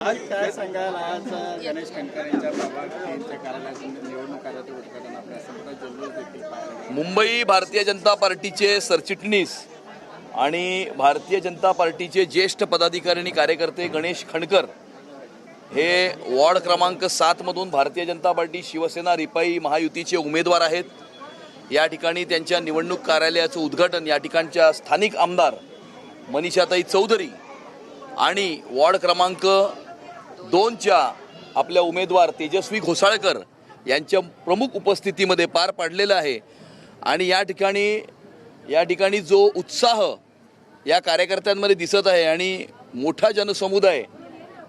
आज काय सांगाल? आज गणेश खंडकर यांच्या प्रभाग 3च्या कार्यालयातून निवडणूक कार्याचे उद्घाटन आपल्या समोर जल्लोष देखील पाहायला. मुंबई भारतीय जनता पार्टीचे सरचिटणीस आणि भारतीय जनता पार्टीचे ज्येष्ठ पदाधिकारी आणि कार्यकर्ते गणेश खंडकर हे वॉर्ड क्रमांक 7 मधून भारतीय जनता पार्टी शिवसेना रिपाई महायुतीचे उमेदवार आहेत. या ठिकाणी त्यांच्या निवडणूक कार्यालयाचं उद्घाटन या ठिकाणच्या स्थानिक आमदार मनीषाताई चौधरी आणि वॉर्ड क्रमांक 2च्या आपल्या उमेदवार तेजस्वी घोसाळकर यांच्या प्रमुख उपस्थितीमध्ये पार पाडलेला आहे. आणि या ठिकाणी जो उत्साह या कार्यकर्त्यांमध्ये दिसत आहे आणि मोठा जनसमुदाय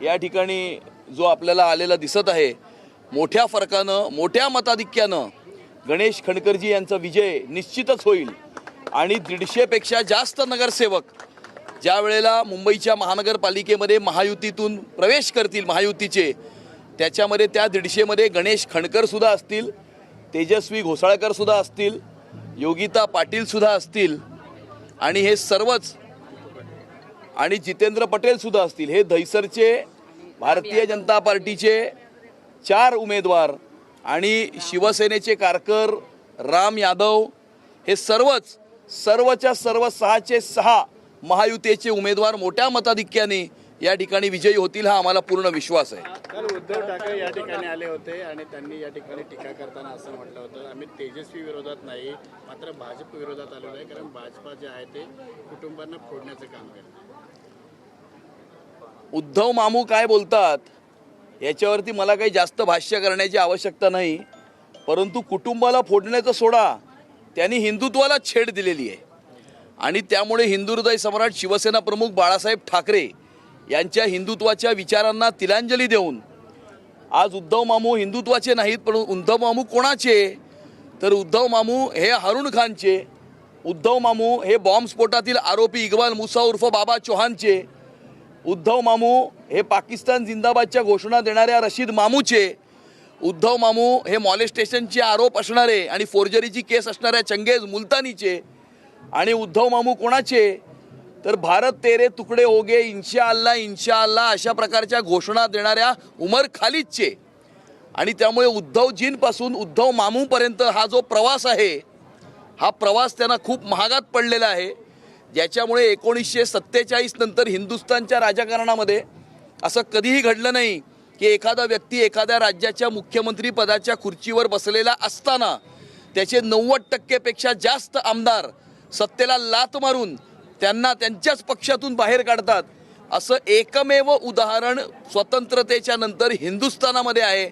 या ठिकाणी जो आपल्याला आलेला दिसत आहे, मोठ्या फरकानं मोठ्या मताधिक्यानं गणेश खंडकरजी यांचा विजय निश्चितच होईल. आणि 150पेक्षा जास्त नगरसेवक ज्या वेळेला मुंबईच्या महानगरपालिकेमध्ये महायुतीतून प्रवेश करतील महायुतीचे, त्याच्यामध्ये त्या 150मध्ये गणेश खंडकरसुद्धा असतील, तेजस्वी घोसाळकरसुद्धा असतील, योगिता पाटीलसुद्धा असतील आणि हे सर्वच आणि जितेंद्र पटेलसुद्धा असतील. हे दहिसरचे भारतीय जनता पार्टीचे 4 उमेदवार आणि शिवसेनेचे कारकर राम यादव हे सर्वच्या सर्व 6चे 6 महायुतीचे उमेदवार मोठ्या मताधिक्याने या ठिकाणी विजयी होतील, हा आम्हाला पूर्ण विश्वास आहे. काल उद्धव ठाकरे या ठिकाणी आले होते आणि त्यांनी या ठिकाणी टीका करताना असं म्हटलं होतं, आम्ही तेजस्वी विरोधात नाही मात्र भाजप विरोधात आलेलो आहे, कारण भाजपा जे आहे ते कुटुंबांना फोडण्याचं काम करतं. उद्धव मामू काय बोलतात याच्यावरती मला काही जास्त भाष्य करण्याची आवश्यकता नाही, परंतु कुटुंबाला फोडण्याचं सोडा, त्यांनी हिंदुत्वाला छेड दिलेली आहे. आणि त्यामुळे हिंदू हृदय सम्राट शिवसेना प्रमुख बाळासाहेब ठाकरे यांच्या हिंदुत्वाच्या विचारांना तिलांजली देऊन आज उद्धव मामू हिंदुत्वाचे नाहीत, पण उद्धव मामू कोणाचे? तर उद्धव मामू हे हारून खानचे, उद्धव मामू हे बॉम्बस्फोटातील आरोपी इक्बाल मुसा उर्फ बाबा चौहानचे, उद्धव मामू हे पाकिस्तान जिंदाबादच्या घोषणा देणाऱ्या रशीद मामूचे, उद्धव मामू हे मॉलेस्टेशनचे आरोप असणारे आणि फोर्जरीची केस असणाऱ्या चंगेज मुलतानीचे, आणि उद्धव मामू कोणाचे? तर भारत तेरे तुकडे होगे इंशाअल्लाह अशा प्रकारच्या घोषणा देणाऱ्या उमर खालिदचे. आणि त्यामुळे उद्धवजींपासून उद्धव मामूपर्यंत हा जो प्रवास आहे, हा प्रवास त्यांना खूप महागात पडलेला आहे, ज्याच्यामुळे 1947 नंतर हिंदुस्थानच्या राजकारणामध्ये असं कधीही घडलं नाही की एखादा व्यक्ती एखाद्या राज्याच्या मुख्यमंत्री पदाच्या खुर्चीवर बसलेला असताना त्याचे 90%पेक्षा जास्त आमदार सत्तेला लात मारून त्यांना त्यांच्याच पक्षातून बाहेर काढतात. असं एकमेव उदाहरण स्वतंत्रतेच्या नंतर हिंदुस्थानामध्ये आहे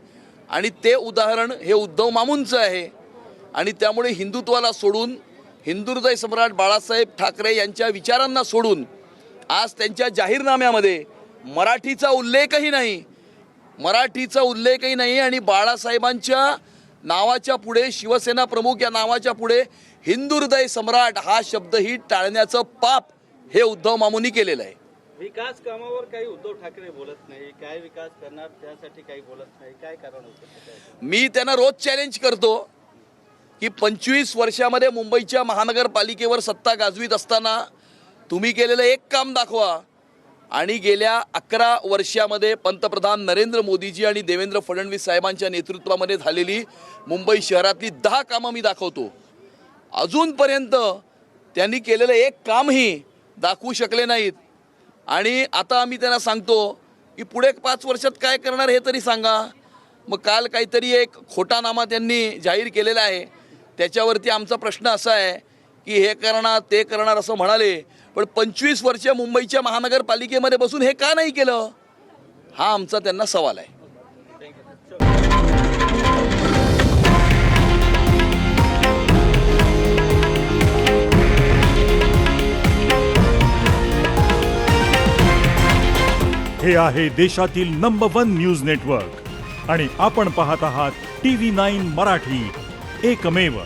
आणि ते उदाहरण हे उद्धव मामूंचं आहे. आणि त्यामुळे हिंदुत्वाला सोडून, हिंदू हृदय सम्राट बाळासाहेब ठाकरे यांच्या विचारांना सोडून आज त्यांच्या जाहीरनाम्यामध्ये मराठीचा उल्लेखही नाही आणि बाळासाहेबांच्या नावाच्या पुढे, शिवसेना प्रमुख या नावाच्या पुढे हिंदू हृदय सम्राट हा शब्दही टाळण्याचं पाप हे उद्धव मामूंनी केलेलं आहे. विकास कामावर काही उद्धव ठाकरे बोलत नाही, काय विकास करणार त्यासाठी काही बोलत नाही, काय कारण होतं? मी त्यांना रोज चॅलेंज करतो की 25 वर्षामध्ये मुंबईच्या महानगरपालिकेवर सत्ता गाजवीत असताना तुम्ही केलेलं एक काम दाखवा. आणि गेल्या 11 वर्षामध्ये पंतप्रधान नरेंद्र मोदीजी आणि देवेंद्र फडणवीस साहेबांच्या नेतृत्वामध्ये झालेली मुंबई शहरातली 10 कामं मी दाखवतो. अजूनपर्यंत त्यांनी केलेलं एक कामही दाखवू शकले नाहीत. आणि आता आम्ही त्यांना सांगतो की पुढे 5 वर्षात काय करणार हे तरी सांगा. मग काल काहीतरी एक खोटा नामा त्यांनी जाहीर केलेला आहे, त्याच्यावरती आमचा प्रश्न असा आहे की हे करणार ते करणार असं म्हणाले, पण 25 वर्ष मुंबईच्या महानगरपालिकेमध्ये बसून हे का नाही केलं, हा आमचा त्यांना सवाल आहे. हे आहे देशातील नंबर 1 न्यूज नेटवर्क आणि आपण पाहत आहात TV9 मराठी, एकमेव.